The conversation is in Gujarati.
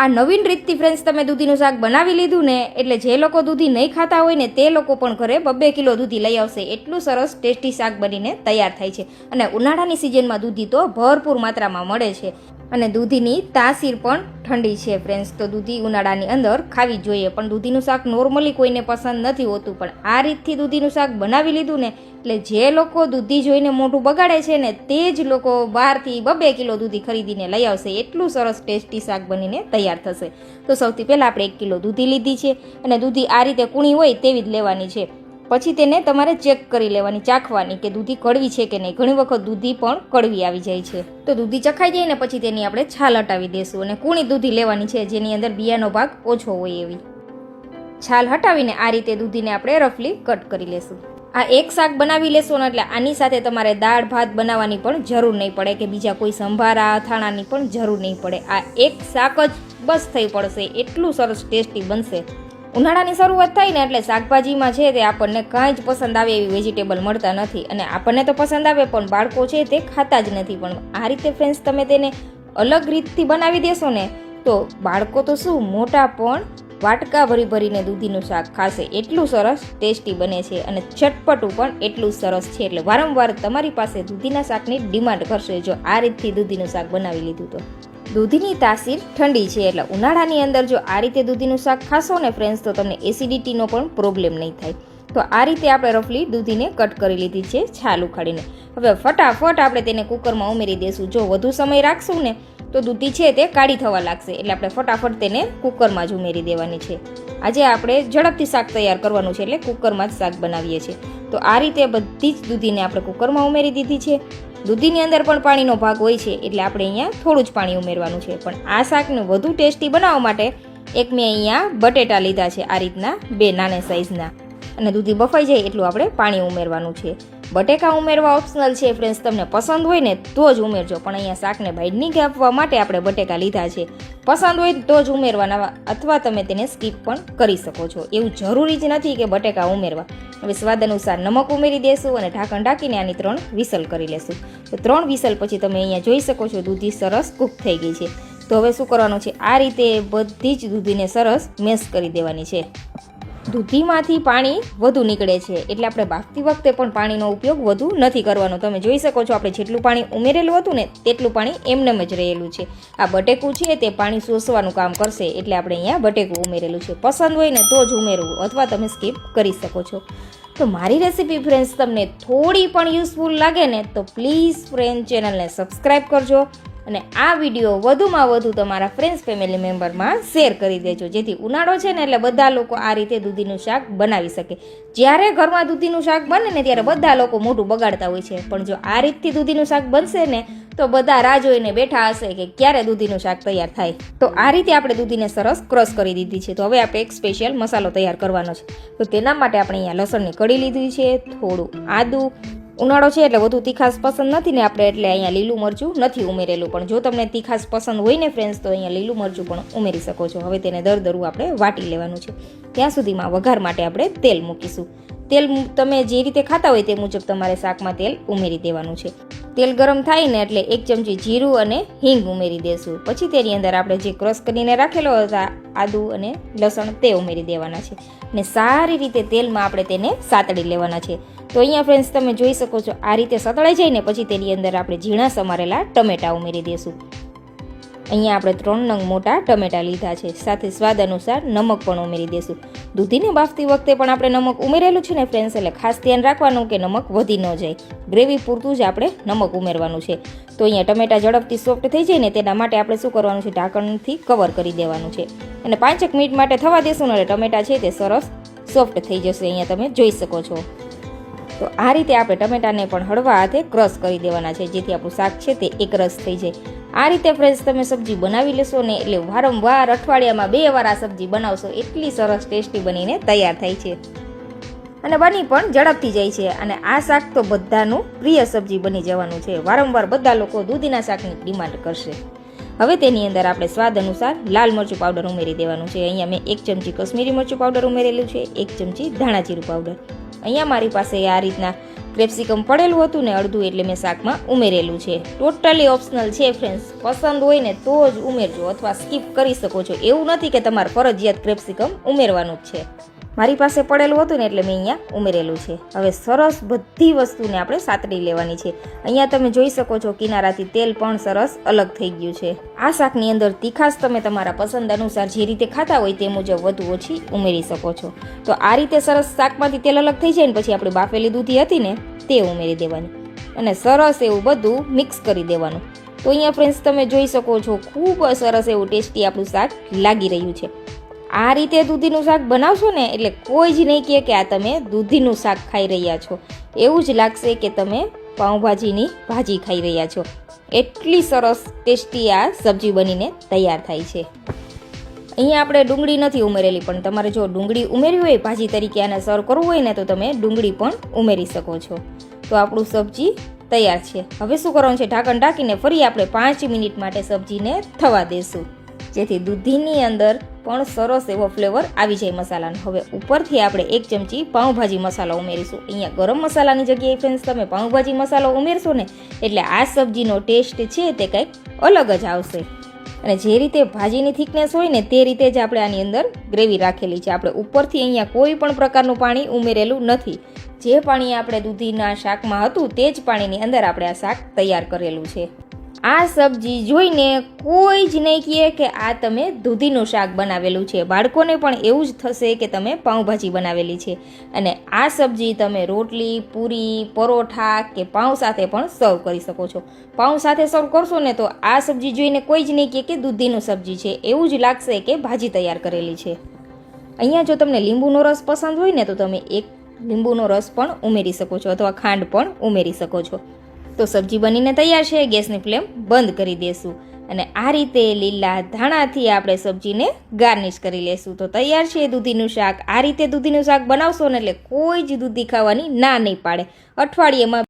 આ નવીન રીતથી ફ્રેન્ડ્સ તમે દૂધીનું શાક બનાવી લીધું ને એટલે જે લોકો દૂધી નહીં ખાતા હોય ને તે લોકો પણ ઘરે 2 કિલો દૂધી લઈ આવશે. એટલું સરસ ટેસ્ટી શાક બનીને તૈયાર થાય છે. અને ઉનાળાની સિઝનમાં દૂધી તો ભરપૂર માત્રામાં મળે છે અને દૂધીની તાસીર પણ ઠંડી છે ફ્રેન્ડ્સ. તો દૂધી ઉનાળાની અંદર ખાવી જોઈએ, પણ દૂધીનું શાક નોર્મલી કોઈને પસંદ નથી હોતું, પણ આ રીતથી દૂધીનું શાક બનાવી લીધું ને એટલે જે લોકો દૂધી જોઈને મોઢું બગાડે છે ને તે જ લોકો બહારથી 2 કિલો દૂધી ખરીદીને લઈ આવશે. એટલું સરસ ટેસ્ટી શાક બનીને તૈયાર થશે. તો સૌથી પહેલાં આપણે 1 કિલો દૂધી લીધી છે અને દૂધી આ રીતે કૂણી હોય તેવી જ લેવાની છે. પછી તેને તમારે ચેક કરી લેવાની, ચાખવાની કે દૂધી કડવી છે કે નહીં. ઘણી વખત દૂધી પણ કડવી આવી જાય છે. તો દૂધી ચખાઈ જાય ને પછી તેની આપણે છાલ હટાવી દઈશું અને કૂણી દૂધી લેવાની છે જેની અંદર બિયાનો ભાગ ઓછો હોય એવી. છાલ હટાવીને આ રીતે દૂધીને આપણે રફલી કટ કરી લેશું. આ એક શાક બનાવી લેશો ને એટલે આની સાથે તમારે દાળ ભાત બનાવવાની પણ જરૂર નહીં પડે કે બીજા કોઈ સંભારા અથાણાની પણ જરૂર નહીં પડે. આ એક શાક જ બસ થઈ પડશે. એટલું સરસ ટેસ્ટી બનશે. ઉનાળાની શરૂઆત થાય ને એટલે શાકભાજીમાં છે તે આપણને કાંઈ જ પસંદ આવે એવી વેજીટેબલ મળતા નથી અને આપણને તો પસંદ આવે પણ બાળકો છે તે ખાતા જ નથી. પણ આ રીતે ફ્રેન્ડ્સ તમે તેને અલગ રીતથી બનાવી દેશો ને તો બાળકો તો શું, મોટા પણ વાટકા ભરી ભરીને દૂધીનું શાક ખાશે. એટલું સરસ ટેસ્ટી બને છે અને ચટપટું પણ એટલું સરસ છે. એટલે વારંવાર તમારી પાસે દૂધીના શાકની ડિમાન્ડ કરશે જો આ રીતથી દૂધીનું શાક બનાવી લીધું તો. દૂધીની તાસીર ઠંડી છે એટલે ઉનાળાની અંદર જો આ રીતે દૂધીનું શાક ખાશો ને ફ્રેન્ડ્સ તો તમને એસિડિટીનો પણ પ્રોબ્લેમ નહીં થાય. તો આ રીતે આપણે રફલી દૂધીને કટ કરી લીધી છે છાલ ઉખાડીને. હવે ફટાફટ આપણે તેને કુકરમાં ઉમેરી દઈશું. જો વધુ સમય રાખશું ને તો દૂધી છે તે કાળી થવા લાગશે એટલે આપણે ફટાફટ તેને કુકરમાં જ ઉમેરી દેવાની છે. આજે આપણે ઝડપથી શાક તૈયાર કરવાનું છે એટલે કુકરમાં જ શાક બનાવીએ છીએ. તો આ રીતે બધી જ દૂધીને આપણે કુકરમાં ઉમેરી દીધી છે. દૂધીની અંદર પણ પાણીનો ભાગ હોય છે એટલે આપણે અહીંયા થોડું જ પાણી ઉમેરવાનું છે. પણ આ શાકને વધુ ટેસ્ટી બનાવવા માટે મેં અહીંયા બટેટા લીધા છે આ રીતના 2 નાના સાઇઝના, અને દૂધી બફાઈ જાય એટલું આપણે પાણી ઉમેરવાનું છે. બટેકા ઉમેરવા ઓપ્શનલ છે ફ્રેન્ડ્સ, તમને પસંદ હોય ને તો જ ઉમેરજો, પણ અહીંયા શાકને બાઇન્ડિંગ આપવા માટે આપણે બટેકા લીધા છે. પસંદ હોય તો જ ઉમેરવાના અથવા તમે તેને સ્કીપ પણ કરી શકો છો. એવું જરૂરી જ નથી કે બટેકા ઉમેરવા. હવે સ્વાદ અનુસાર નમક ઉમેરી દેશું અને ઢાંકણ ઢાંકીને આની 3 વિસલ કરી લેશું. તો 3 વિસલ પછી તમે અહીંયા જોઈ શકો છો દૂધી સરસ કૂક થઈ ગઈ છે. તો હવે શું કરવાનું છે, આ રીતે બધી જ દૂધીને સરસ મેશ કરી દેવાની છે. દૂધીમાંથી પાણી વધુ નીકળે છે એટલે આપણે બાફતી વખતે પણ પાણીનો ઉપયોગ વધુ નથી કરવાનો. તમે જોઈ શકો છો આપણે જેટલું પાણી ઉમેરેલું હતું ને તેટલું પાણી એમનેમ જ રહેલું છે. આ બટેકું છે તે પાણી શોષવાનું કામ કરશે એટલે આપણે અહીંયા બટેકું ઉમેરેલું છે. પસંદ હોય ને તો જ ઉમેરવું અથવા તમે સ્કીપ કરી શકો છો. તો મારી રેસીપી ફ્રેન્ડ્સ તમને થોડી પણ યુઝફુલ લાગે ને તો પ્લીઝ ફ્રેન્ડ ચેનલને સબસ્ક્રાઈબ કરજો અને આ વિડીયો વધુમાં વધુ તમારા ફ્રેન્ડ્સ ફેમિલી મેમ્બરમાં શેર કરી દેજો, જેથી ઉનાળો છે ને એટલે બધા લોકો આ રીતે દૂધીનું શાક બનાવી શકે. જ્યારે ઘરમાં દૂધીનું શાક બને ને ત્યારે બધા લોકો મોઢું બગાડતા હોય છે, પણ જો આ રીતથી દૂધીનું શાક બનશે ને તો બધા રાહ જોઈને બેઠા હશે કે ક્યારે દૂધીનું શાક તૈયાર થાય. તો આ રીતે આપણે દૂધીને સરસ ક્રશ કરી દીધી છે. તો હવે આપણે એક સ્પેશિયલ મસાલો તૈયાર કરવાનો છે. તો તેના માટે આપણે અહીંયા લસણની કળી લીધી છે, થોડું આદું. ઉનાળો છે એટલે વધુ તીખાશ પસંદ નથી ને આપણે એટલે અહીંયા લીલું મરચું નથી ઉમેરેલું, પણ જો તમને તીખાશ પસંદ હોય ને ફ્રેન્ડ્સ તો અહીંયા લીલું મરચું પણ ઉમેરી શકો છો. હવે તેને દરદરું આપણે વાટી લેવાનું છે. ત્યાં સુધીમાં વઘાર માટે આપણે તેલ મૂકીશું. તેલ તમે જે રીતે ખાતા હોય તે મુજબ તમારે શાકમાં તેલ ઉમેરી દેવાનું છે. તેલ ગરમ થાય ને એટલે 1 ચમચી જીરું અને હિંગ ઉમેરી દેશું. પછી તેની અંદર આપણે જે ક્રશ કરીને રાખેલો હતા આદુ અને લસણ તે ઉમેરી દેવાના છે અને સારી રીતે તેલમાં આપણે તેને સાતળી લેવાના છે. તો અહીંયા ફ્રેન્ડ્સ તમે જોઈ શકો છો આ રીતે સતળાઈ જાય ને પછી તેની અંદર આપણે ઝીણા સમારેલા ટમેટા ઉમેરી દઈશું. અહીંયા આપણે 3 નંગ મોટા ટમેટા લીધા છે. સાથે સ્વાદ અનુસાર નમક પણ ઉમેરી દઈશું. દૂધીને બાફતી વખતે પણ આપણે નમક ઉમેરેલું છે ને ફ્રેન્ડ્સ, એટલે ખાસ ધ્યાન રાખવાનું કે નમક વધી ન જાય. ગ્રેવી પૂરતું જ આપણે નમક ઉમેરવાનું છે. તો અહીંયા ટમેટા ઝડપથી સોફ્ટ થઈ જાય ને તેના માટે આપણે શું કરવાનું છે, ઢાંકણથી કવર કરી દેવાનું છે અને 5 મિનિટ માટે થવા દેશું ને એટલે ટમેટા છે તે સરસ સોફ્ટ થઈ જશે. અહીંયા તમે જોઈ શકો છો. તો આ રીતે આપણે ટમેટાને પણ હળવા હાથે ક્રશ કરી દેવાના છે જેથી આપણું શાક છે તે એક રસ થઈ જાય. આ રીતે ફ્રેન્ડ્સ તમે સબ્જી બનાવી લેશો ને એટલે વારંવાર અઠવાડિયામાં 2 વાર આ સબ્જી બનાવશો એટલી સરસ ટેસ્ટી બનીને તૈયાર થાય છે અને બની પણ ઝડપથી જાય છે. અને આ શાક તો બધાનું પ્રિય સબ્જી બની જવાનું છે. વારંવાર બધા લોકો દૂધીના શાકની ડિમાન્ડ કરશે. હવે તેની અંદર આપણે સ્વાદ અનુસાર લાલ મરચું પાવડર ઉમેરી દેવાનું છે. અહીંયા મેં 1 ચમચી કશ્મીરી મરચું પાવડર ઉમેરેલું છે, 1 ચમચી ધાણા જીરું પાવડર. અહીંયા મારી પાસે આ રીતના કેપ્સિકમ પડેલું હતું ને અડધું એટલે મેં શાકમાં ઉમેરેલું છે. ટોટલી ઓપ્શનલ છે ફ્રેન્ડ્સ, પસંદ હોય ને તો જ ઉમેરજો અથવા સ્કીપ કરી શકો છો. એવું નથી કે તમારે ફરજિયાત કેપ્સિકમ ઉમેરવાનું જ છે. મારી પાસે પડેલું હતું ને એટલે મેં અહીંયા ઉમેરેલું છે. હવે સરસ બધી વસ્તુને આપણે સાતડી લેવાની છે. અહીંયા તમે જોઈ શકો છો કિનારાથી તેલ પણ સરસ અલગ થઈ ગયું છે. આ શાકની અંદર તીખાશ તમે તમારા પસંદ અનુસાર જે રીતે ખાતા હોય તે મુજબ વધુ ઓછી ઉમેરી શકો છો. તો આ રીતે સરસ શાકમાંથી તેલ અલગ થઈ જાય ને પછી આપણે બાફેલી દૂધી હતી ને તે ઉમેરી દેવાની અને સરસ એવું બધું મિક્સ કરી દેવાનું. તો અહીંયા ફ્રેન્ડ્સ તમે જોઈ શકો છો ખૂબ સરસ એવું ટેસ્ટી આપણું શાક લાગી રહ્યું છે. આ રીતે દૂધીનું શાક બનાવશો ને એટલે કોઈ જ નહીં કહે કે આ તમે દૂધીનું શાક ખાઈ રહ્યા છો. એવું જ લાગશે કે તમે પાઉંભાજીની ભાજી ખાઈ રહ્યા છો. એટલી સરસ ટેસ્ટી આ સબ્જી બનીને તૈયાર થાય છે. અહીંયા આપણે ડુંગળી નથી ઉમેરેલી, પણ તમારે જો ડુંગળી ઉમેરવી હોય ભાજી તરીકે આને સર્વ કરવું હોય ને તો તમે ડુંગળી પણ ઉમેરી શકો છો. તો આપણું સબ્જી તૈયાર છે. હવે શું કરવાનું છે, ઢાંકણ ઢાંકીને ફરી આપણે 5 મિનિટ માટે સબ્જીને થવા દેશું, જેથી દૂધીની અંદર પણ સરસ એવો ફ્લેવર આવી જાય મસાલાનો. હવે ઉપરથી આપણે 1 ચમચી પાઉંભાજી મસાલો ઉમેરીશું. અહીંયા ગરમ મસાલાની જગ્યાએ ફ્રેન્ડ્સ તમે પાઉંભાજી મસાલો ઉમેરશો ને એટલે આ સબ્જીનો ટેસ્ટ છે તે કંઈક અલગ જ આવશે. અને જે રીતે ભાજીની થિકનેસ હોય ને તે રીતે જ આપણે આની અંદર ગ્રેવી રાખેલી છે. આપણે ઉપરથી અહીંયા કોઈ પણ પ્રકારનું પાણી ઉમેરેલું નથી. જે પાણી આપણે દૂધીના શાકમાં હતું તે જ પાણીની અંદર આપણે આ શાક તૈયાર કરેલું છે. આ સબ્જી જોઈને કોઈ જ નહીં કહે કે આ તમે દૂધીનું શાક બનાવેલું છે. બાળકોને પણ એવું જ થશે કે તમે પાઉંભાજી બનાવેલી છે. અને આ સબ્જી તમે રોટલી, પૂરી, પરોઠા કે પાઉં સાથે પણ સર્વ કરી શકો છો. પાઉં સાથે સર્વ કરશો ને તો આ સબ્જી જોઈને કોઈ જ નહીં કહે કે દૂધીનું સબ્જી છે. એવું જ લાગશે કે ભાજી તૈયાર કરેલી છે. અહીંયા જો તમને લીંબુનો રસ પસંદ હોય ને તો તમે 1 લીંબુનો રસ પણ ઉમેરી શકો છો અથવા ખાંડ પણ ઉમેરી શકો છો. તો સબ્જી બનીને તૈયાર છે. ગેસની ફ્લેમ બંધ કરી દેશું અને આ રીતે લીલા ધાણાથી આપણે સબ્જીને ગાર્નિશ કરી લેશું. તો તૈયાર છે દૂધીનું શાક. આ રીતે દૂધીનું શાક બનાવશો ને એટલે કોઈ જ દૂધી ખાવાની ના નહીં પાડે. અઠવાડિયામાં